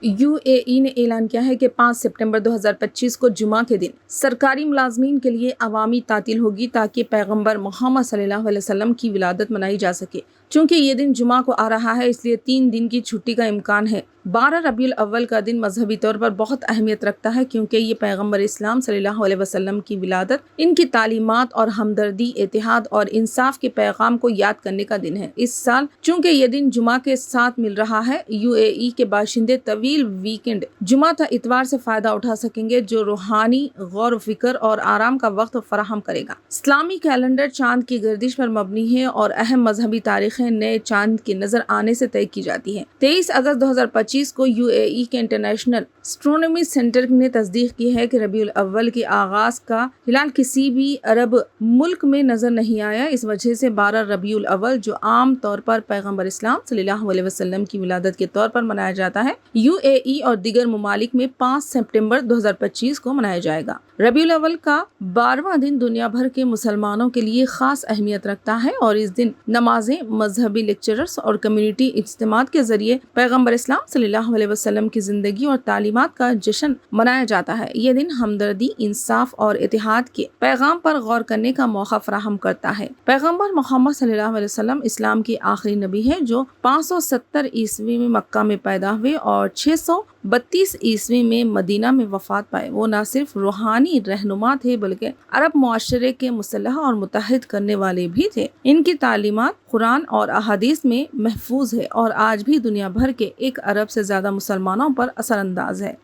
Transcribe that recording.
You اے ای نے اعلان کیا ہے کہ 5 سپٹمبر 2025 کو جمعہ کے دن سرکاری ملازمین کے لیے عوامی تعطیل ہوگی تاکہ پیغمبر محمد صلی اللہ علیہ وسلم کی ولادت منائی جا سکے۔ چونکہ یہ دن جمعہ کو آ رہا ہے اس لیے 3 دن کی چھٹی کا امکان ہے۔ 12 ربیع الاول کا دن مذہبی طور پر بہت اہمیت رکھتا ہے کیونکہ یہ پیغمبر اسلام صلی اللہ علیہ وسلم کی ولادت، ان کی تعلیمات اور ہمدردی، اتحاد اور انصاف کے پیغام کو یاد کرنے کا دن ہے۔ اس سال چونکہ یہ دن جمعہ کے ساتھ مل رہا ہے، یو اے ای کے باشندے طویل ویکنڈ جمعہ تا اتوار سے فائدہ اٹھا سکیں گے جو روحانی غور و فکر اور آرام کا وقت فراہم کرے گا۔ اسلامی کیلنڈر چاند کی گردش پر مبنی ہے اور اہم مذہبی تاریخیں نئے چاند کے نظر آنے سے طے کی جاتی ہیں۔ 23 اگست 2025 کو یو اے ای کے انٹرنیشنل اسٹرونومی سینٹر نے تصدیق کی ہے کہ ربیع الاول کے آغاز کا ہلال کسی بھی عرب ملک میں نظر نہیں آیا۔ اس وجہ سے 12 ربیع الاول جو عام طور پر پیغمبر اسلام صلی اللہ علیہ وسلم کی ولادت کے طور پر منایا جاتا ہے، یو اے ای اور دیگر ممالک میں 5 سپٹمبر 2025 کو منایا جائے گا۔ ربیع الاول کا 12واں دن دنیا بھر کے مسلمانوں کے لیے خاص اہمیت رکھتا ہے اور اس دن نمازیں، مذہبی لیکچرز اور کمیونٹی اجتماعات کے ذریعے پیغمبر اسلام صلی اللہ علیہ وسلم کی زندگی اور تعلیمات کا جشن منایا جاتا ہے۔ یہ دن ہمدردی، انصاف اور اتحاد کے پیغام پر غور کرنے کا موقع فراہم کرتا ہے۔ پیغمبر محمد صلی اللہ علیہ وسلم اسلام کے آخری نبی ہیں جو 570 عیسوی میں مکہ میں پیدا ہوئے اور 632 عیسوی میں مدینہ میں وفات پائے۔ وہ نہ صرف روحانی رہنما تھے بلکہ عرب معاشرے کے مصلح اور متحد کرنے والے بھی تھے۔ ان کی تعلیمات قرآن اور احادیث میں محفوظ ہے اور آج بھی دنیا بھر کے 1 ارب سے زیادہ مسلمانوں پر اثر انداز ہے۔